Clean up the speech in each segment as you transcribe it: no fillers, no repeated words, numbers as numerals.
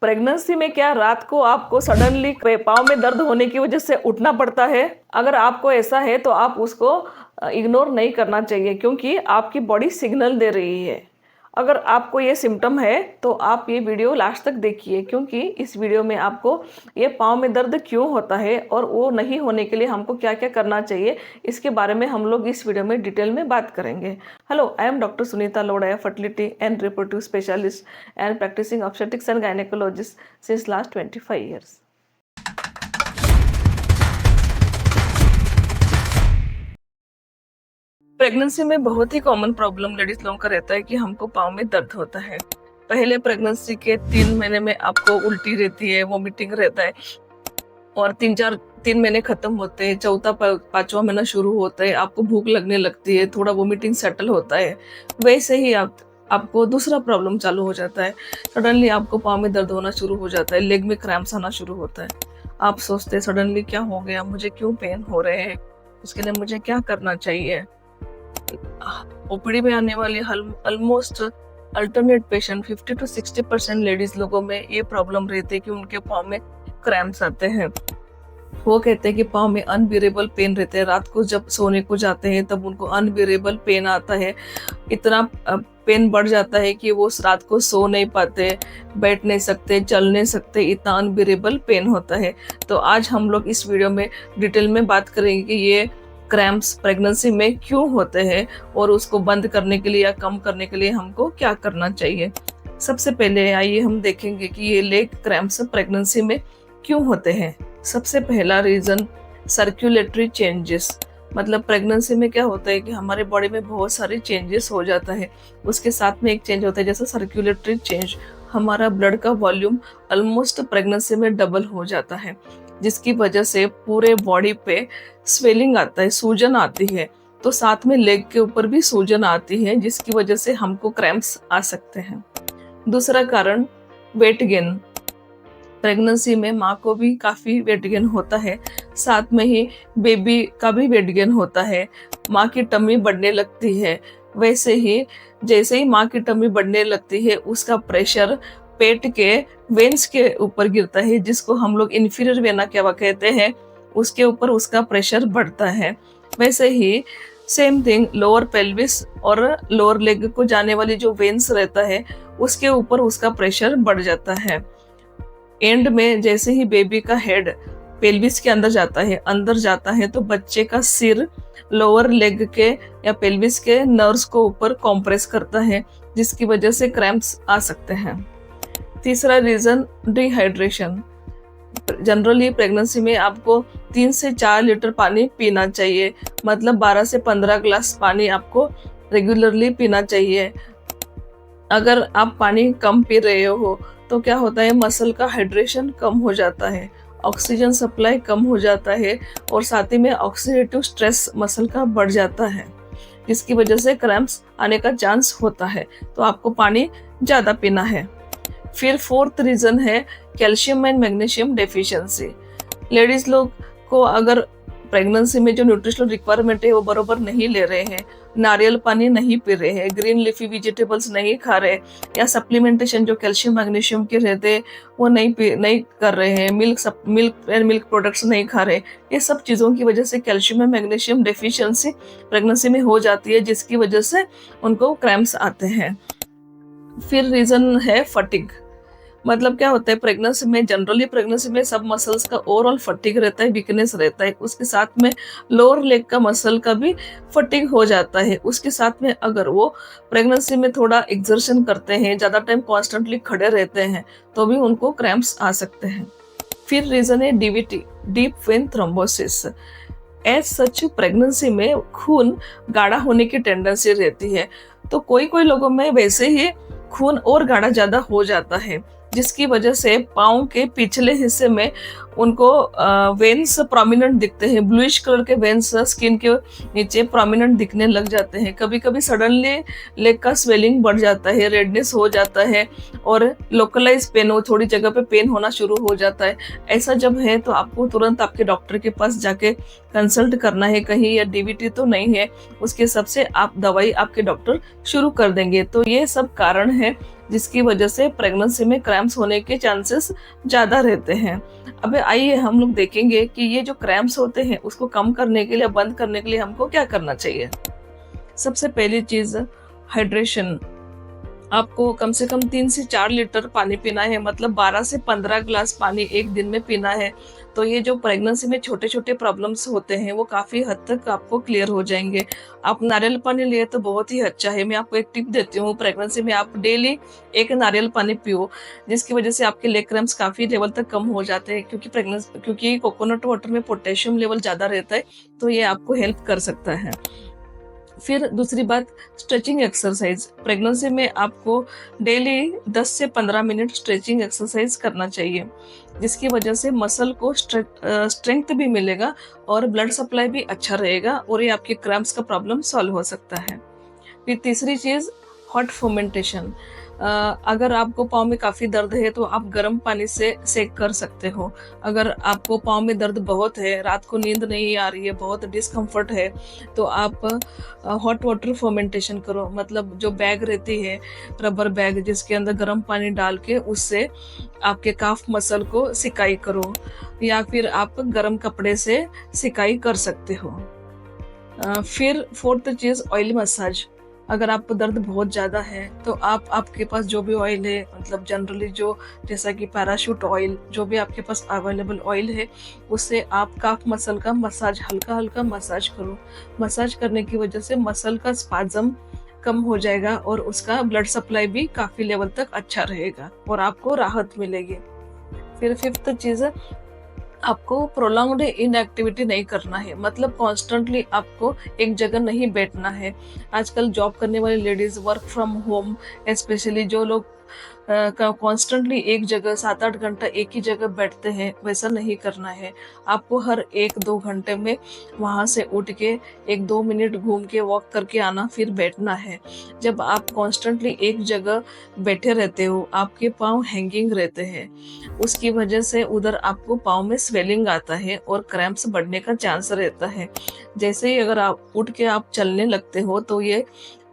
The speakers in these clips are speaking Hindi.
प्रेगनेंसी में क्या रात को आपको सडनली पाँव में दर्द होने की वजह से उठना पड़ता है? अगर आपको ऐसा है तो आप उसको इग्नोर नहीं करना चाहिए क्योंकि आपकी बॉडी सिग्नल दे रही है। अगर आपको ये सिम्टम है तो आप ये वीडियो लास्ट तक देखिए क्योंकि इस वीडियो में आपको ये पाँव में दर्द क्यों होता है और वो नहीं होने के लिए हमको क्या क्या करना चाहिए, इसके बारे में हम लोग इस वीडियो में डिटेल में बात करेंगे। Hello, I am doctor Sunita Lodha, fertility and reproductive specialist and practising obstetrics and gynaecologist since last 25 years. Pregnancy में बहुत ही कॉमन प्रॉब्लम लेडीज लोगों का रहता है कि हमको पाँव में दर्द होता है। पहले प्रेगनेंसी के 3 महीने में आपको उल्टी रहती है, वोमिटिंग रहता है और 3 महीने खत्म होते हैं, चौथा 5वां महीना शुरू होता है, आपको भूख लगने लगती है, थोड़ा वोमिटिंग सेटल होता है। वैसे ही आपको दूसरा प्रॉब्लम चालू हो जाता है। सडनली आपको पाँव में दर्द होना शुरू हो जाता है, लेग में क्रैम्प्स आना शुरू होता है। आप सोचते हैं सडनली क्या हो गया, मुझे क्यों पेन हो रहे हैं, उसके लिए मुझे क्या करना चाहिए। ओपीडी में आने वाली almost alternate patient 50 to 60% ladies लोगों में ये प्रॉब्लम रहती है कि उनके पाँव में क्रैम्प्स आते हैं। वो कहते हैं कि पाँव में अनबियरेबल पेन रहते हैं, रात को जब सोने को जाते हैं तब उनको अनबियरेबल पेन आता है। इतना पेन बढ़ जाता है कि वो रात को सो नहीं पाते, बैठ नहीं सकते, चल नहीं सकते, इतना अनबियरेबल पेन होता है। तो आज हम लोग इस वीडियो में डिटेल में बात करेंगे कि ये क्रैम्प्स प्रेगनेंसी में क्यों होते हैं और उसको बंद करने के लिए या कम करने के लिए हमको क्या करना चाहिए। सबसे पहले आइए हम देखेंगे कि ये लेग क्रैम्प्स प्रेगनेंसी में क्यों होते हैं। सबसे पहला रीज़न सर्कुलेटरी चेंजेस, मतलब प्रेगनेंसी में क्या होता है कि हमारे बॉडी में बहुत सारे चेंजेस हो जाता है। उसके साथ में एक चेंज होता है जैसे सर्कुलेटरी चेंज, हमारा ब्लड का वॉल्यूम ऑलमोस्ट प्रेगनेंसी में डबल हो जाता है, जिसकी वजह से पूरे बॉडी पे स्वेलिंग आता है, सूजन आती है। तो साथ में लेग के ऊपर भी सूजन आती है, जिसकी वजह से हमको क्रैम्प्स आ सकते हैं। दूसरा कारण वेट गेन, प्रेगनेंसी में माँ को भी काफ़ी वेट गेन होता है, साथ में ही बेबी का भी वेट गेन होता है। माँ की टमी बढ़ने लगती है, वैसे ही जैसे ही माँ की टमी बढ़ने लगती है उसका प्रेशर पेट के वेन्स के ऊपर गिरता है, जिसको हम लोग इन्फीरियर वेना क्या कहते हैं, उसके ऊपर उसका प्रेशर बढ़ता है। वैसे ही सेम थिंग लोअर पेल्विस और लोअर लेग को जाने वाली जो वेन्स रहता है उसके ऊपर उसका प्रेशर बढ़ जाता है। एंड में जैसे ही बेबी का हेड पेल्विस के अंदर जाता है तो बच्चे का सिर लोअर लेग के या पेल्विस के नर्व्स को ऊपर कॉम्प्रेस करता है, जिसकी वजह से क्रैम्प्स आ सकते हैं। तीसरा रीज़न डिहाइड्रेशन, जनरली प्रेगनेंसी में आपको 3 से 4 लीटर पानी पीना चाहिए, मतलब 12 से 15 ग्लास पानी आपको रेगुलरली पीना चाहिए। अगर आप पानी कम पी रहे हो तो क्या होता है, मसल का हाइड्रेशन कम हो जाता है, ऑक्सीजन सप्लाई कम हो जाता है और साथ ही में ऑक्सीडेटिव स्ट्रेस मसल का बढ़ जाता है, जिसकी वजह से क्रैम्प्स आने का चांस होता है। तो आपको पानी ज़्यादा पीना है। फिर फोर्थ रीज़न है calcium and magnesium deficiency. Ladies लोग को अगर प्रेगनेंसी में जो न्यूट्रिशनल रिक्वायरमेंट है वो बरोबर नहीं ले रहे हैं, नारियल पानी नहीं पी रहे हैं, ग्रीन लीफी वेजिटेबल्स नहीं खा रहे, या सप्लीमेंटेशन जो कैल्शियम मैग्नीशियम के रहते हैं वो नहीं कर रहे हैं, मिल्क प्रोडक्ट्स नहीं खा रहे, ये सब चीज़ों की वजह से calcium and magnesium deficiency pregnancy में हो जाती है, जिसकी वजह से उनको क्रैम्प्स आते हैं। फिर रीज़न है फटीग, मतलब क्या होता है जनरली प्रेगनेंसी में सब मसल्स का ओवरऑल फटीग रहता है, वीकनेस रहता है, उसके साथ में लोअर लेग का मसल का भी फटीग हो जाता है। उसके साथ में अगर वो प्रेगनेंसी में थोड़ा एक्सर्शन करते हैं, ज़्यादा टाइम कॉन्स्टेंटली खड़े रहते हैं, तो भी उनको क्रैम्प्स आ सकते हैं। फिर रीज़न है DVT, deep vein thrombosis. As such pregnancy में खून गाढ़ा होने की टेंडेंसी रहती है, तो कोई लोगों में वैसे ही खून और गाढ़ा ज़्यादा हो जाता है, जिसकी वजह से पाँव के पिछले हिस्से में उनको वेन्स प्रोमिनेंट दिखते हैं, ब्लूइश कलर के वेन्स स्किन के नीचे प्रोमिनेंट दिखने लग जाते हैं। कभी कभी सडनली लेग का स्वेलिंग बढ़ जाता है, रेडनेस हो जाता है और लोकलाइज पेन हो, थोड़ी जगह पे पेन होना शुरू हो जाता है। ऐसा जब है तो आपको तुरंत आपके डॉक्टर के पास जाके कंसल्ट करना है, कहीं या डीवीटी तो नहीं है, उसके हिसाब से आप दवाई आपके डॉक्टर शुरू कर देंगे। तो ये सब कारण है जिसकी वजह से प्रेगनेंसी में क्रैम्प्स होने के चांसेस ज़्यादा रहते हैं। अब आइए हम लोग देखेंगे कि ये जो क्रैम्प्स होते हैं उसको कम करने के लिए, बंद करने के लिए हमको क्या करना चाहिए। सबसे पहली चीज़ हाइड्रेशन। आपको कम से कम 3 से 4 लीटर पानी पीना है, मतलब 12 से 15 ग्लास पानी एक दिन में पीना है। तो ये जो प्रेगनेंसी में छोटे छोटे प्रॉब्लम्स होते हैं वो काफ़ी हद तक आपको क्लियर हो जाएंगे। आप नारियल पानी लिए तो बहुत ही अच्छा है। मैं आपको एक टिप देती हूँ, प्रेगनेंसी में आप डेली एक नारियल पानी पियो, जिसकी वजह से आपके लेग क्रैम्प्स काफ़ी लेवल तक कम हो जाते हैं, क्योंकि कोकोनट वाटर में पोटेशियम लेवल ज़्यादा रहता है, तो ये आपको हेल्प कर सकता है। फिर दूसरी बात, स्ट्रेचिंग एक्सरसाइज। प्रेगनेंसी में आपको डेली 10 से 15 मिनट स्ट्रेचिंग एक्सरसाइज करना चाहिए, जिसकी वजह से मसल को स्ट्रेंथ भी मिलेगा और ब्लड सप्लाई भी अच्छा रहेगा और ये आपके क्रैम्प्स का प्रॉब्लम सॉल्व हो सकता है। फिर तीसरी चीज़, हॉट फर्मेंटेशन। अगर आपको पाँव में काफ़ी दर्द है तो आप गर्म पानी से सेक कर सकते हो। अगर आपको पाँव में दर्द बहुत है, रात को नींद नहीं आ रही है, बहुत डिस्कम्फर्ट है, तो आप हॉट वाटर फर्मेंटेशन करो। मतलब जो बैग रहती है, रबर बैग, जिसके अंदर गर्म पानी डाल के उससे आपके काफ मसल को सिकाई करो, या फिर आप गर्म कपड़े से सिकाई कर सकते हो। फिर फोर्थ चीज़, ऑयल मसाज। अगर आपको दर्द बहुत ज़्यादा है तो आप, आपके पास जो भी ऑयल है, मतलब जनरली जो, जैसा कि पैराशूट ऑयल, जो भी आपके पास अवेलेबल ऑयल है, उससे आप काफ मसल का मसाज, हल्का हल्का मसाज करो। मसाज करने की वजह से मसल का स्पाज्म कम हो जाएगा और उसका ब्लड सप्लाई भी काफ़ी लेवल तक अच्छा रहेगा और आपको राहत मिलेगी। फिर फिफ्थ चीज़, आपको प्रोलॉन्ग्ड इनएक्टिविटी नहीं करना है, मतलब कॉन्स्टेंटली आपको एक जगह नहीं बैठना है। आजकल जॉब करने वाली ladies, work from home, specially जो लोग कॉन्स्टेंटली एक जगह 7-8 घंटा एक ही जगह बैठते हैं, वैसा नहीं करना है। आपको हर 1-2 घंटे में वहाँ से उठ के 1-2 मिनट घूम के वॉक करके आना, फिर बैठना है। जब आप कॉन्स्टेंटली एक जगह बैठे रहते हो, आपके पाँव हैंगिंग रहते हैं, उसकी वजह से उधर आपको पाँव में स्वेलिंग आता है और क्रैम्प्स बढ़ने का चांस रहता है। जैसे ही अगर आप उठ के आप चलने लगते हो तो ये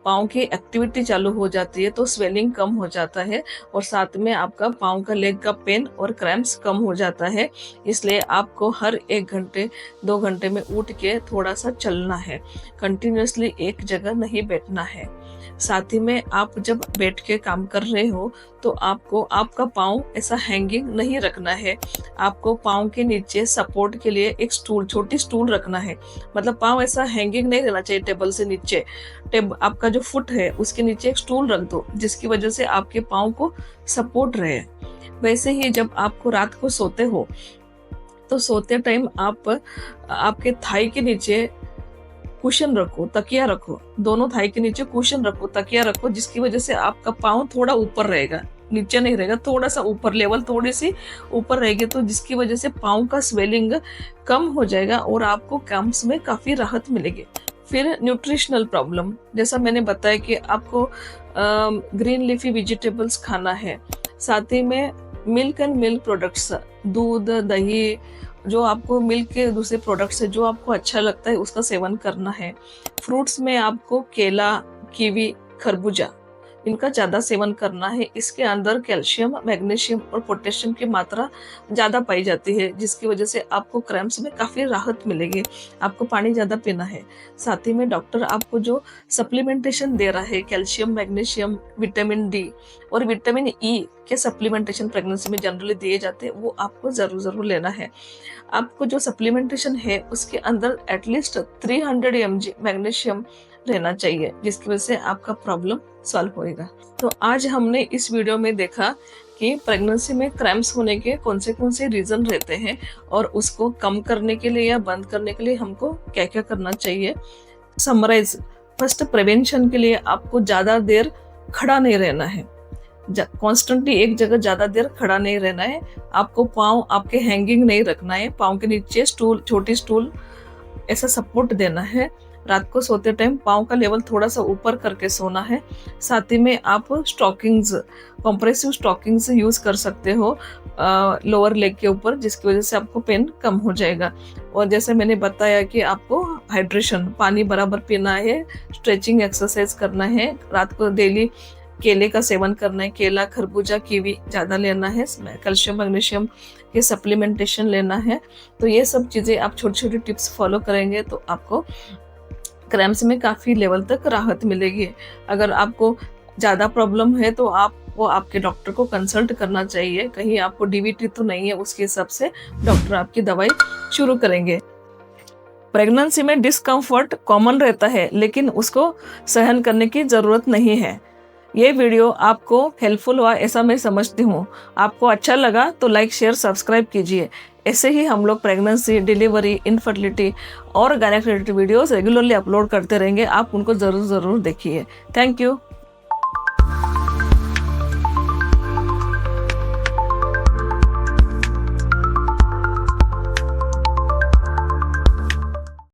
पाँव की एक्टिविटी चालू हो जाती है, तो स्वेलिंग कम हो जाता है और साथ में आपका पाँव का लेग का पेन और क्रैम्प्स कम हो जाता है। इसलिए आपको हर 1 घंटे 2 घंटे में उठ के थोड़ा सा चलना है, कंटिन्यूसली एक जगह नहीं बैठना है। साथ ही में आप जब बैठ के काम कर रहे हो तो आपको आपका पाँव ऐसा हैंगिंग नहीं रखना है। आपको पाँव के नीचे सपोर्ट के लिए एक स्टूल, छोटी स्टूल रखना है। मतलब पाँव ऐसा हैंगिंग नहीं रहना चाहिए टेबल से नीचे। आपका जो फुट है उसके नीचे एक स्टूल रख दो, जिसकी वजह से आपके पाँव को सपोर्ट रहे। वैसे ही जब आपको रात को सोते हो तो सोते टाइम आप आपके थाई के नीचे कुशन रखो, तकिया रखो, दोनों थाई के नीचे कुशन रखो, तकिया रखो, जिसकी वजह से आपका पाँव थोड़ा ऊपर रहेगा, नीचे नहीं रहेगा, थोड़ा सा ऊपर, लेवल थोड़ी सी ऊपर रहेगी, तो जिसकी वजह से पाँव का स्वेलिंग कम हो जाएगा और आपको क्रैम्प्स में काफ़ी राहत मिलेगी। फिर न्यूट्रिशनल प्रॉब्लम, जैसा मैंने बताया कि आपको ग्रीन लीफी वेजिटेबल्स खाना है, साथ ही में मिल्क एंड मिल्क प्रोडक्ट्स, दूध, दही, जो आपको मिल्क के दूसरे प्रोडक्ट्स है, जो आपको अच्छा लगता है उसका सेवन करना है। फ्रूट्स में आपको केला, कीवी, खरबूजा, इनका ज़्यादा सेवन करना है। इसके अंदर कैल्शियम, मैग्नीशियम और पोटेशियम की मात्रा ज़्यादा पाई जाती है, जिसकी वजह से आपको क्रैम्प्स में काफ़ी राहत मिलेगी। आपको पानी ज़्यादा पीना है। साथ ही में डॉक्टर आपको जो सप्लीमेंटेशन दे रहा है, कैल्शियम, मैग्नीशियम, विटामिन डी और विटामिन ई के सप्लीमेंटेशन प्रेगनेंसी में जनरली दिए जाते हैं, वो आपको ज़रूर लेना है। आपको जो सप्लीमेंटेशन है उसके अंदर एटलीस्ट 300 mg मैग्नीशियम रहना चाहिए, जिसकी वजह से आपका प्रॉब्लम सॉल्व होएगा। तो आज हमने इस वीडियो में देखा कि प्रेगनेंसी में क्रैम्प्स होने के कौन से रीज़न रहते हैं और उसको कम करने के लिए या बंद करने के लिए हमको क्या क्या करना चाहिए। समराइज, फर्स्ट, प्रिवेंशन के लिए आपको ज़्यादा देर खड़ा नहीं रहना है, कॉन्स्टेंटली एक जगह ज़्यादा देर खड़ा नहीं रहना है। आपको पाँव आपके हैंगिंग नहीं रखना है, पाँव के नीचे स्टूल, छोटी स्टूल ऐसा सपोर्ट देना है। रात को सोते टाइम पाँव का लेवल थोड़ा सा ऊपर करके सोना है। साथ ही में आप स्टॉकिंग्स, कंप्रेसिव स्टॉकिंग्स यूज़ कर सकते हो लोअर लेग के ऊपर, जिसकी वजह से आपको पेन कम हो जाएगा। और जैसे मैंने बताया कि आपको हाइड्रेशन, पानी बराबर पीना है, स्ट्रेचिंग एक्सरसाइज करना है, रात को डेली केले का सेवन करना है, केला, खरबूजा, कीवी ज़्यादा लेना है, कैल्शियम मैग्नीशियम के सप्लीमेंटेशन लेना है। तो ये सब चीज़ें आप छोटी-छोटी टिप्स फॉलो करेंगे तो आपको क्रैम्प्स में काफ़ी लेवल तक राहत मिलेगी। अगर आपको ज़्यादा प्रॉब्लम है तो आपको आपके डॉक्टर को कंसल्ट करना चाहिए। कहीं आपको डीवीटी तो नहीं है, उसके हिसाब से डॉक्टर आपकी दवाई शुरू करेंगे। प्रेगनेंसी में डिस्कम्फर्ट कॉमन रहता है, लेकिन उसको सहन करने की ज़रूरत नहीं है। ये वीडियो आपको हेल्पफुल हुआ ऐसा मैं समझती हूँ। आपको अच्छा लगा तो लाइक, शेयर, सब्सक्राइब कीजिए। ऐसे ही हम लोग प्रेगनेंसी, डिलीवरी, इनफर्टिलिटी और gynaec related videos regularly upload करते रहेंगे। आप उनको ज़रूर देखिए। Thank you.